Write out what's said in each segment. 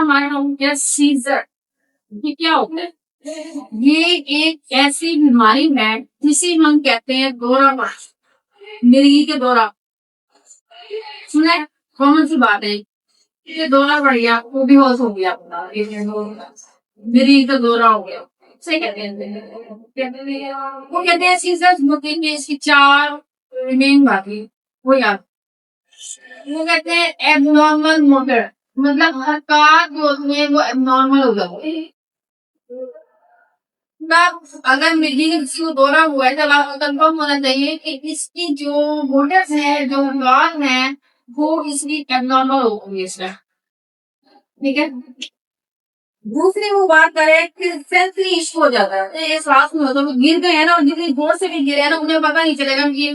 हमारे हो गया सीजर। ये क्या होता है? ये एक ऐसी बीमारी है जिसे हम कहते हैं दौरा मिर्गी के दौरा। सुना है? कॉमन सी बात है। ये दौरा बढ़ गया, वो भी होश हो गया, मिर्गी का दौरा हो गया, सही कहते हैं। वो कहते हैं सीजर, मुझे इसकी 4 रिमेन बाकी वो याद। वो कहते हैं एबनॉर्मल मोटर, मतलब हरकत जो होती है वो एबनॉर्मल हो जाती है। अगर मिर्गी का किसी को दौरा हुआ है तो आपको कंफर्म होना चाहिए कि इसकी जो मोटर्स है, जो लॉग है, वो इसकी एबनॉर्मल हो गई इसका। ठीक है। दूसरी वो बात करें कि सेंसरी इशू हो जाता है, ये सांस में होता है, गिर गए हैं ना, और जितनी जोर से भी गिरे हैं ना उन्हें पता नहीं चलेगा कि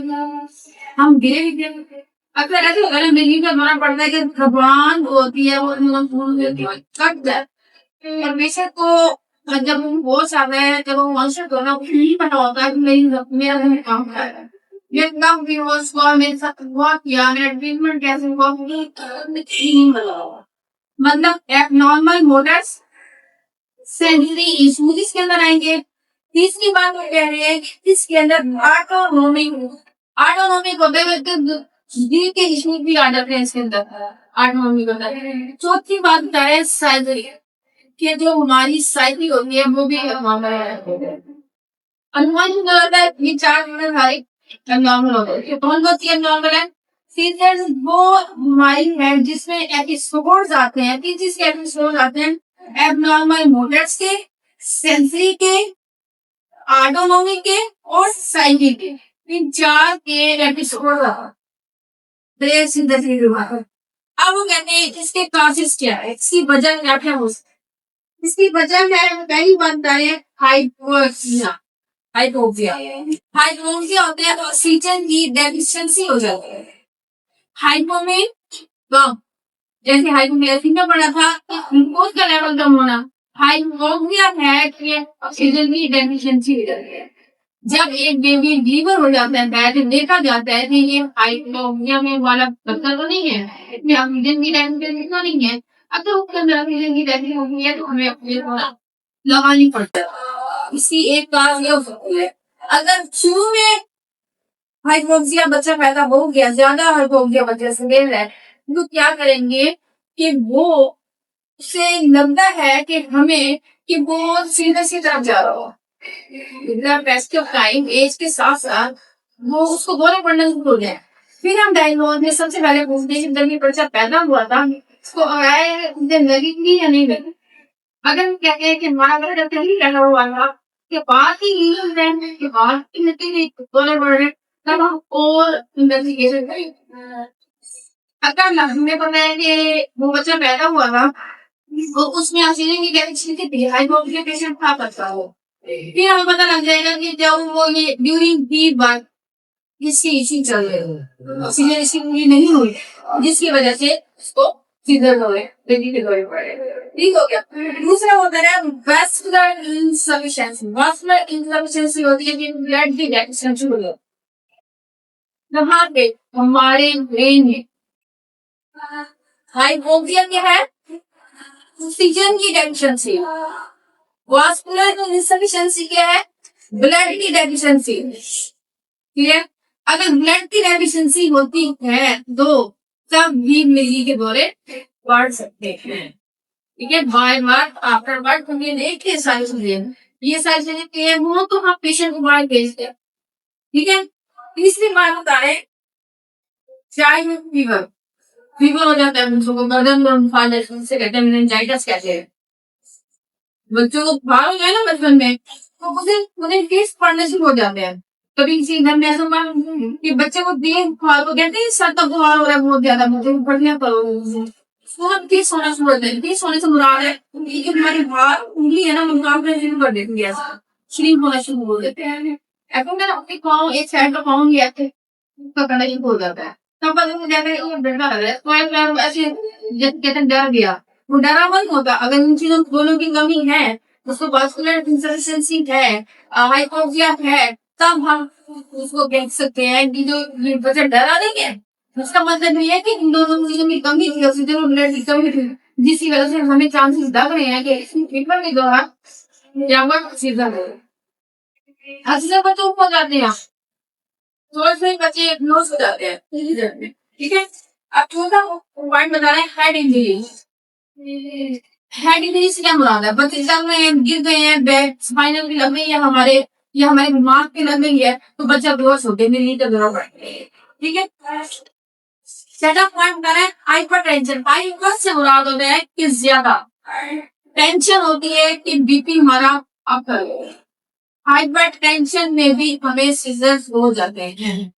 हम गिरे भी गिरे। अक्सर ऐसे होता है मिर्गी का दौरा पड़ता है कि जबान होती है वो कट जाए, और बेशक को जब हम होश आता है, जब हम वंश होना नहीं पता होता है कि मेरा मुंह काम कर रहा है, ये एकदम बेहोश हुआ, मेरे साथ हुआ किया, मेरा ट्रीटमेंट कैसे हुआ, नहीं बताओ। मतलब एबनॉर्मल मोटर्स, सेंसरी इशूज इसके अंदर आएंगे। तीसरी बात वो कह रहे हैं कि इसके अंदर ऑटोनोमिक होते हुए दिल के इशूज भी आ जाते हैं इसके अंदर, ऑटोनोमिक होता है। चौथी बात बता रहे हैं सर्जरी कि जो हमारी साइकी होती है वो भी अनुमान होता है। ये 4 हमारी नॉर्मल होते हैं। कौन कौन सी नॉर्मल है? सीजर्स वो हमारी है जिसमें एपिसोड्स आते हैं, 3 चीज के एपिसोड आते हैं, एबनॉर्मल मोटर्स के, सेंसरी के, ऑटोनोमिक के और साइकी के। इन 4 के एपिसोड अब वो कहते हैं इसके क्लासेस क्या है, इसकी वजह क्या है, इसकी वजह है पहली बात बता रहे हैं हाइपोक्सिया। हाइपोक्सिया होते हैं तो ऑक्सीजन की डेफिशिएंसी हो जाती है। हाइपो में कम, जैसे हाइपोक्सिया में पड़ा था ग्लूकोज का लेवल कम होना, हाइपोक्सिया है कि ऑक्सीजन की डेफिशिएंसी हो जाती है। जब एक बेबी डिलीवर हो जाता है तो देखा जाता है कि ये हाइपोक्सिया में वाला बच्चा तो नहीं है, इसमें ऑक्सीजन की डेफिशिएंसी तो नहीं है। अगर उसके अंदर ऑक्सीजन की डेफिशिएंसी है तो हमें ऑक्सीजन लगानी पड़ती है। इसी एक कारण ये हो सकती है। अगर शुरू में हाइपोक्सिया बच्चा पैदा हो गया, ज्यादा हाइपोक्सिया बच्चे से ले रहा है, तो क्या करेंगे कि वो उसे लगता है कि हमें कि वो सीधे सी तरफ जा रहा हो, बेस्ट ऑफ टाइम एज के साथ साथ वो उसको दोनों पढ़ना शुरू हो जाए। फिर हम डायग्नोज में सबसे पहले पूछते हैं कि बच्चा पैदा हुआ था उसको लगेगी या नहीं लगेगी। अगर हम कहते हैं कि माँ अगर कहीं लगा हुआ था के बाद ही के बाद दोनों पढ़ रहे, तब हम और इन्वेस्टिगेशन करेंगे। अगर हमें पता है कि वो बच्चा पैदा हुआ था तो उसमें ऑक्सीजन की डेफिशिएंसी थी, हाइपोक्सिया पेशेंट था बच्चा वो, फिर हमें पता लग जाएगा कि जब वो ये ड्यूरिंग दी बात इसकी इश्यू चल रही है, ऑक्सीजन इसकी पूरी नहीं हुई जिसकी वजह से उसको सीजर हुए, बेबी के दौरे पड़े। ठीक हो गया। दूसरा होता है वास्कुलर इनसफिशिएंसी। वास्कुलर इनसफिशिएंसी होती है कि ब्लड की डेफिशिएंसी हो जाती है। यहाँ पे हमारे ब्रेन में हाइपोक्सिया क्या है? ऑक्सीजन की डेफिशिएंसी। वास्कुलर इनसफिशिएंसी क्या है? ब्लड की डेफिशिएंसी। ठीक है। अगर ब्लड की डेफिशिएंसी होती है तो तब भी मिर्गी के दौरे बढ़ सकते हैं। ठीक है। बाय बार आफ्टर बार तुम्हें देखिए सारी चीजें, ये सारी चीजें क्लियर हो तो हम पेशेंट को बाहर भेजते हैं। ठीक है। तीसरी बात बता रहे चाइल्ड फीवर। फीवर हो जाता है बच्चों को, गर्दन में बुखार से कहते हैं मेनिंजाइटिस कहते हैं। बच्चों को बुखार हो जाए ना बचपन में तो उन्हें टेस्ट पढ़ने शुरू हो जाते हैं। कभी किसी घर में ऐसा हुआ कि बच्चे को दिन बुखार को कहते हैं सर का बुखार हो रहा है बहुत ज्यादा, मुझे पढ़ने करो टेस्ट होना शुरू होता है। टेस्ट होने से मुराद है कि हमारी बाहर उंगली है ना वो काम करना शुरू कर देती है, ऐसा श्रिंक होना शुरू हो देते हैं। ऐसा मैंने अपने पाँव एक साइड का पाँव लिया थे उसका करना शुरू हो जाता है, तब पता मुझे जाता है डर लग रहा है तो ऐसे कहते हैं डर गया, वो डरा मत होता। अगर इन चीजों दोनों की कमी है, उसको वास्कुलर इनसफिशिएंसी है, हाइपोक्सिया है, तब हम उसको कह सकते हैं कि जो ये बच्चा डरा नहीं है, उसका मतलब ये है कि इन दोनों चीजों की कमी थी, ऑक्सीजन और ब्लड की कमी थी, जिसकी वजह से हमें चांसेस लग रहे हैं कि इस ट्रीटमेंट के दौरान जानवर सीजन हो अक्सर बच्चों को जाते हैं थोड़े से बच्चे लॉस हो जाते हैं सीजन में, ठीक है। अब चौथा पॉइंट बता रहे हैं हेड इंजरी। हेड इंजरी से क्या मुराद है? बच्चे जब में गिर गए हैं, बैक स्पाइनल की लग गई है हमारे या हमारे दिमाग की लग गई है तो बच्चा बेहोश होते हैं, नींद की जरूरत पड़ती है, ठीक है। छठा पॉइंट बता रहे हैं हाइपर टेंशन। हाइपर से मुराद होता है कि ज्यादा टेंशन होती है कि बीपी हमारा अप कर गया। हाइपर टेंशन में भी हमें सीजर्स हो जाते हैं।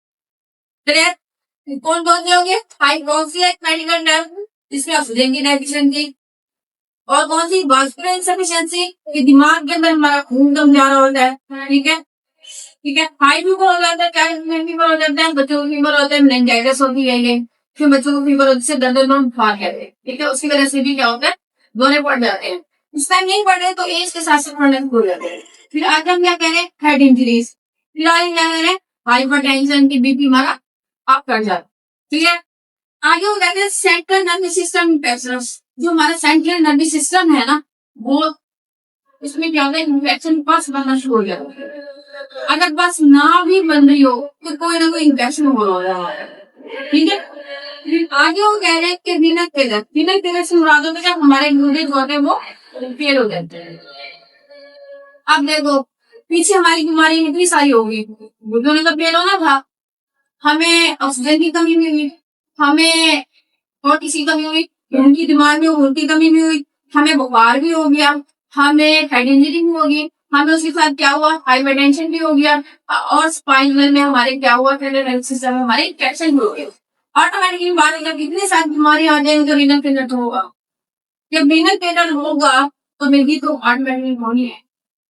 कौन कौन से होंगे? हाइपोक्सिया मेडिकल टर्म जिसमें ऑक्सीजन की डेफिशिएंसी, और कौन सी वास्कुलर इंसफिशिएंसी कि दिमाग के अंदर हमारा खून कम जा रहा होता है, ठीक है। ठीक है, हाई फीवर हो जाता है, चाइल्ड फीवर हो जाता है, बच्चों को फीवर होता है, मेनिंजाइटिस होती है, फिर बच्चों को फीवर होने से दर्द में बुखार कहते हैं, ठीक है। उसकी वजह से भी क्या होता है, दोने पड़ जाते हैं। इस टाइम नहीं पड़ रहे तो एज के साथ साथ पढ़ने हो जाते हैं। फिर आज हम क्या कह रहे हैं? Head injuries. फिर आज क्या कह रहे हैं? हाइपरटेंशन की बीपी हमारा अप कर जाता है, ठीक है। आगे हो जाते हैं सेंट्रल नर्वस सिस्टम इन्फेक्शन। जो हमारा सेंट्रल नर्वस सिस्टम है ना, वो इसमें क्या होता है, इन्फेक्शन बस बनना शुरू हो जाता है। अगर बस ना भी बन रही हो तो कोई ना कोई इन्फेक्शन हो रहा है, ठीक है। फिर आगे वो कह रहे हैं कि विनक तेलर से मुराद होता है जब हमारे गुर्दे जो होते हैं वो फेल हो जाते हैं। अब देखो पीछे हमारी बीमारी इतनी सारी होगी, गुर्दों ने तो फेल होना था, हमें ऑक्सीजन की कमी भी हुई, हमें और किसी कमी हुई, उनकी दिमाग में उनकी कमी भी हुई, हमें बुखार भी हो गया, हमें हेड इंजरी भी होगी, हमें उसके साथ क्या हुआ, हाइपरटेंशन भी हो गया, और स्पाइनल में हमारे क्या हुआ, नर्वस सिस्टम में हमारे इन्फेक्शन भी हो गया। ऑटोमेटिकली बात जब इतनी सारी बीमारी आ जाएंगी तो रीनल फेलियर तो होगा। जब रीनल फेलियर होगा तो मिर्गी तो ऑटोमेटिकली होनी है।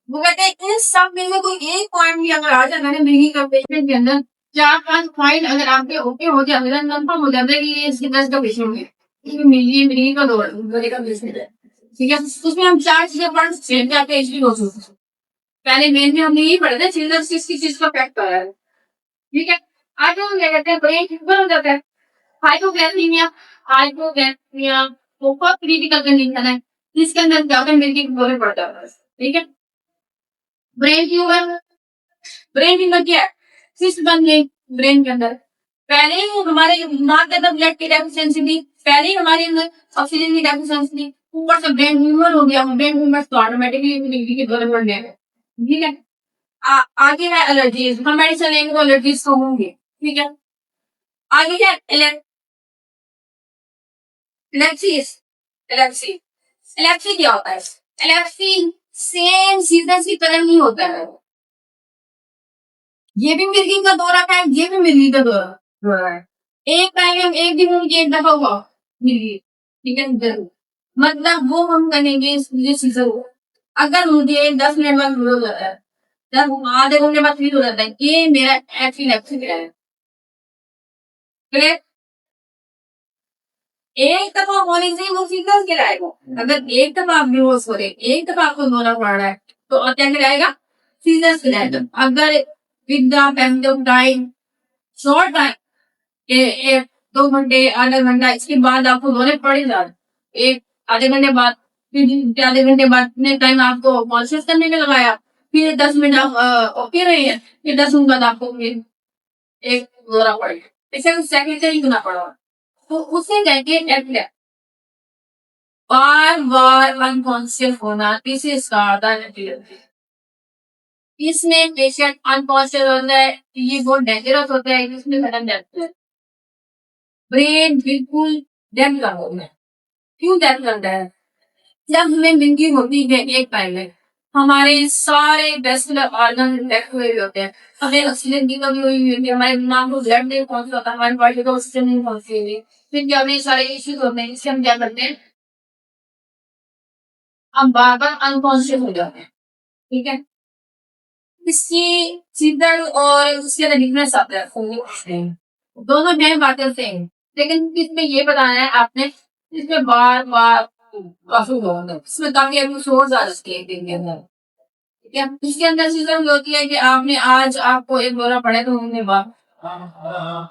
वो कहते हैं इन सब में कोई एक पॉइंट भी अगर आ जाता है मिर्गी का पेशेंट के अंदर, 4-5 पॉइंट अगर आपके ओके हो जाते हैं, कंफर्म हो जाता है कि ये इसके दस का पेशेंट है, इसमें मिर्गी का दौरे का पेशेंट है, ठीक है। उसमें हम 4 चीजें पढ़ सकते हैं क्या पेशेंट हो सकते हैं। पहले मेन में हमने यही पढ़ा था चिल्ड्रन किस चीज का इफेक्ट कर रहा है, ठीक है। आगे हम क्या कहते हैं, ब्रेन ट्यूमर हो जाता है, हाइपोग्लाइसीमिया। हाइपोग्लाइसीमिया बहुत क्रिटिकल कंडीशन है जिसके अंदर क्या होता है, मिर्गी का दौरे पड़ जाता है, ठीक है। ब्रेन ट्यूमर, ब्रेन ट्यूमर क्या है, सिस्ट बन गई ब्रेन के अंदर, पहले ही हमारे दिमाग के अंदर ब्लड की डेफिशिएंसी थी, पहले ही हमारे अंदर ऑक्सीजन की डेफिशिएंसी थी, ऊपर से ब्रेन ट्यूमर हो गया, ब्रेन ट्यूमर तो ऑटोमेटिकली मिर्गी के दौरे पड़ गए, ठीक है। आगे है एलर्जीज, हम मेडिसिन लेंगे तो एलर्जीज तो होंगे, ठीक है। आगे है एलेक्सीज। एलेक्सी एलेक्सी क्या होता है? एलेक्सी सेम सीजन की तरह ही होता है, ये भी मिर्गी का दौरा है, ये भी मिर्गी का दौरा है। एक टाइम एक दिन मुझे एक दफा हुआ मिर्गी, ठीक है, जरूर मतलब वो हम करेंगे ये सीजन। अगर मुझे 10 मिनट बाद फील हो जाता है, जब आधे घंटे बाद फील हो जाता है, ये मेरा एफिलेक्सी है, फिर एक दफा होने से वो सीजन गिराएगा। अगर एक दफा आप बेहोश हो रहे, एक दफा आपको दौरा पड़ रहा है तो क्या गिराएगा, सीजन गिराएगा। अगर with the passage of time, short time, एक 2 घंटे आधा घंटा इसके बाद आपको दौरे पड़े जा रहे, एक आधे घंटे बाद, फिर आधे घंटे बाद ने टाइम आपको कॉन्शियस करने में लगाया, फिर 10 मिनट आप ओके रहे हैं, फिर 10 मिनट बाद आपको फिर एक दौरा पड़ गया, इसे सेकंड से ही गुना पड़ा, तो उसे कहते हैं एपिलेप्सी। बार बार अनकॉन्शियस होना, दिस इज कॉल्ड एपिलेप्सी। इसमें पेशेंट अनकॉन्शियस होता है, ये बहुत डेंजरस होता है, इसमें सडन डेथ है, ब्रेन बिल्कुल डेड कर होता है। क्यों डेड करता है? जब हमें मिंगी होती है एक टाइम में हमारे सारे वेस्कुलर ऑर्गन डेथ हुए होते हैं, हमें ऑक्सीजन की कमी हुई होती है, हमारे दिमाग को ब्लड नहीं पहुंच पाता, हमारे बॉडी को ऑक्सीजन नहीं पहुंचती है, फिर क्या हमें सारे इश्यूज होते हैं, इससे हम क्या करते हैं, हम बार बार अनकॉन्शियस हो जाते हैं, ठीक है। इसकी सिंपल और उसके अंदर डिफरेंस आता है, दोनों नए बातें सेम, लेकिन इसमें ये बताना है आपने, इसमें बार बार काफी होगा, इसमें काफी एपिसोड आ सकते हैं दिन के अंदर, ठीक है। इसके अंदर चीजें होती है कि आपने आज आपको एक दौरा पड़े तो उन्होंने बात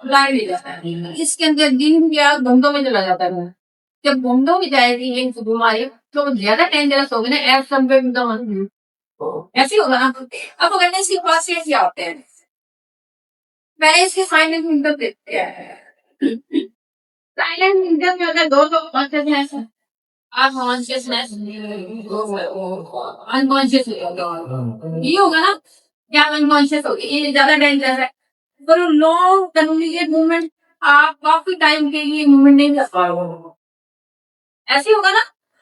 लाइव ले जाता है, इसके अंदर दिन क्या घंटों में चला जाता है, जब घूमने में जाएगी ये बीमारी तो ज्यादा डेंजरस होगी ना as compare to the one ऐसे ही होगा ना। अब अगर इसके पास कैसे आते हैं पहले इसके साइलेंट सिम्टम देखते हैं। साइलेंट सिम्टम में अगर दो तो कॉन्शियसनेस अनकॉन्शियसनेस अनकॉन्शियस ये होगा ना क्या अनकॉन्शियस होगी ये ज्यादा डेंजरस है। पर लॉन्ग कंटिन्यूअस मूवमेंट आप काफी टाइम के लिए मूवमेंट नहीं कर पाओगे ऐसे ही होगा ना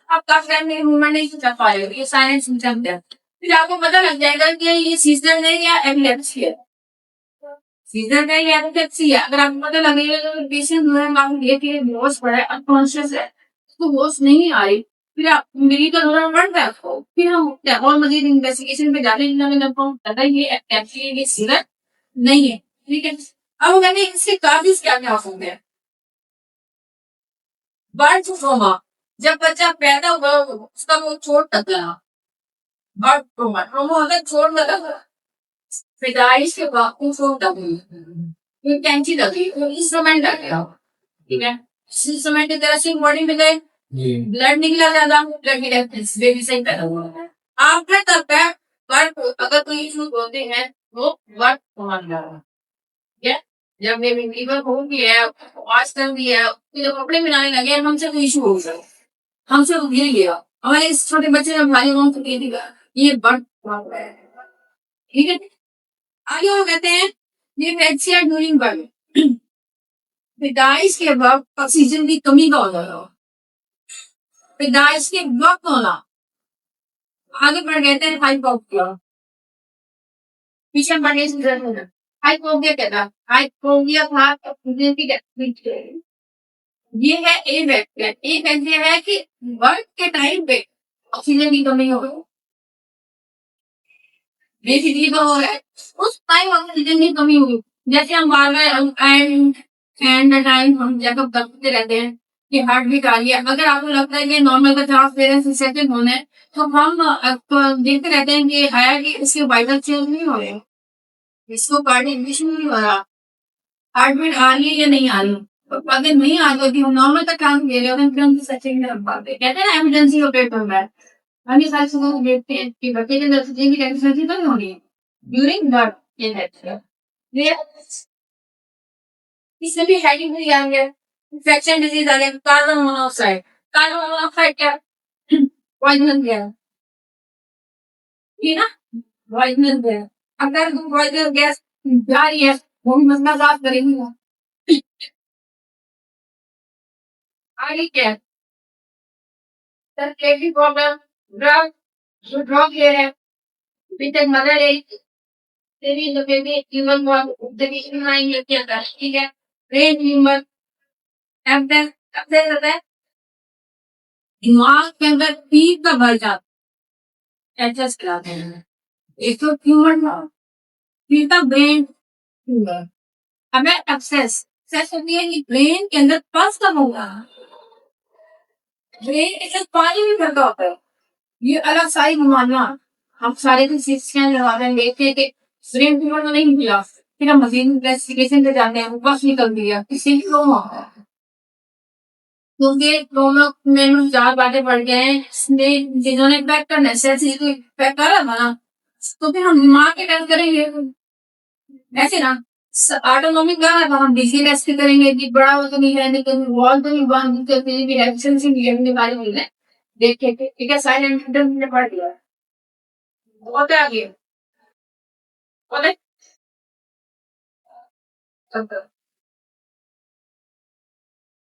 आप काफी टाइम के लिए मूवमेंट नहीं कर पाओगे ये साइलेंट सिम्टम है। फिर आपको पता लग जाएगा कि ये सीजनल है या एपिलेप्सी है। सीजन है या एपिलेप्सी है अगर आपको पता लगेगा तो पेशेंट में मान लिया कि होश पड़ा है अनकॉन्शियस है उसको होश नहीं आ रही फिर आप मेडिकल थोड़ा बढ़ रहा है आपको फिर हम और मजीद इन्वेस्टिगेशन पे जाने लगे पता ये एपिलेप्सी ये सीजन नहीं है ठीक है। अब मैंने इसके काफी क्या क्या हो सकते हैं बर्थ ट्रॉमा जब बच्चा पैदा हुआ उसका वो चोट लग गया बर्थ ट्रॉमा ट्रॉमा होता है चोट लगा पैदाइश के बाद को चोट लगी फिर कैंची लगी तो इंस्ट्रूमेंट लग गया ठीक है इंस्ट्रूमेंट की तरह से बॉडी में गए ब्लड निकला ज्यादा ब्लड की बेबी सही पैदा हुआ आफ्टर द बर्थ अगर कोई इशू होते हैं वो बर्थ ट्रॉमा ठीक है। जब बेबी लीवर हो गया है आजकल भी है तो कपड़े बनाने लगे हमसे कोई इशू हो गया हमसे तो गिर गया हमारे इस छोटे बच्चे ने भाई वहां को दे दिया ये बर्थ ट्रॉमा है ठीक है। आगे वो कहते हैं ये वैक्सीन ड्यूरिंग बर्थ पैदाइश के वक्त ऑक्सीजन की कमी का होना पैदाइश के वक्त होना आगे बढ़ कहते हैं हाइपोक्सिया पीछे बढ़ने से जरूर होना हाइपोक्सिया कहता है हाइपोक्सिया था ऑक्सीजन की डेफिशिएंसी ये है ए वैक्सीन है कि बर्थ के टाइम पे ऑक्सीजन की कमी हो गई बेबी लीवर हो रहा है उस टाइम ऑक्सीजन की कमी हुई जैसे हम बार बार एंड टाइम हम चेकअप करते रहते हैं कि हार्ट बीट आ रही है अगर आपको लगता है कि नॉर्मल का 50 होना है तो हम देखते रहते हैं कि है कि इसके वाइटल चेंज नहीं हो रहे इसको कार्डियक नहीं हो रहा हार्ट बीट आ रही है या नहीं आ रही तो अगर नहीं आ रही हम नॉर्मल का चांस ले रहे होते हैं सचिन में पाते कहते हैं ना एमरजेंसी ऑपरेट हो रहा है हम ये सारी चीजों को देखते हैं कि बच्चे के अंदर ऑक्सीजन की डेफिशिएंसी तो नहीं हो रही है ड्यूरिंग बर्थ ये इसमें भी हेडिंग भी आ गया इन्फेक्शन डिजीज आ गया कार्बन मोनोऑक्साइड क्या पॉइजन क्या ठीक है ना पॉइजन क्या अगर तुम पॉइजन गैस जा रही है वो भी मसला साफ करेगी ना आगे क्या सर्कुलेटरी प्रॉब्लम ड्रग जो ड्रग ले रहे हैं विद मदर एज तेरी जो बेबी ह्यूमन ऑब्जर्वेशन में आएंगे क्या था ठीक है ब्रेन ह्यूमर एब्डन कब से होता है दिमाग के अंदर पीप का भर जाता एडजस्ट कराते हैं एक तो ह्यूमर फिर का ब्रेन ह्यूमर हमें एक्सेस होती है कि ब्रेन के अंदर पस कम होगा ब्रेन के अंदर पानी भी भरता होता है ये अलग सारी बीमारियां हम सारे स्कैन लगा रहे हैं देखते हैं कि ब्रेन ट्यूमर तो नहीं मिला फिर हम मशीन इन्वेस्टिगेशन पे जाते हैं बस निकल दिया किसी की क्रोमा क्योंकि क्रोमा में 4 बातें पढ़ गए हैं इसमें जिन्होंने पैक करना है तो पैक करा था ना तो फिर हम दिमाग के टेस्ट करेंगे ऐसे ना ऑटोनॉमिक का हम डीसी टेस्ट करेंगे कि बड़ा हो तो नहीं है लेकिन वॉल तो नहीं बांध भी एफिशिएंसी के बारे में देखे ठीक है साइलेंट ने पढ़ दिया बहुत आगे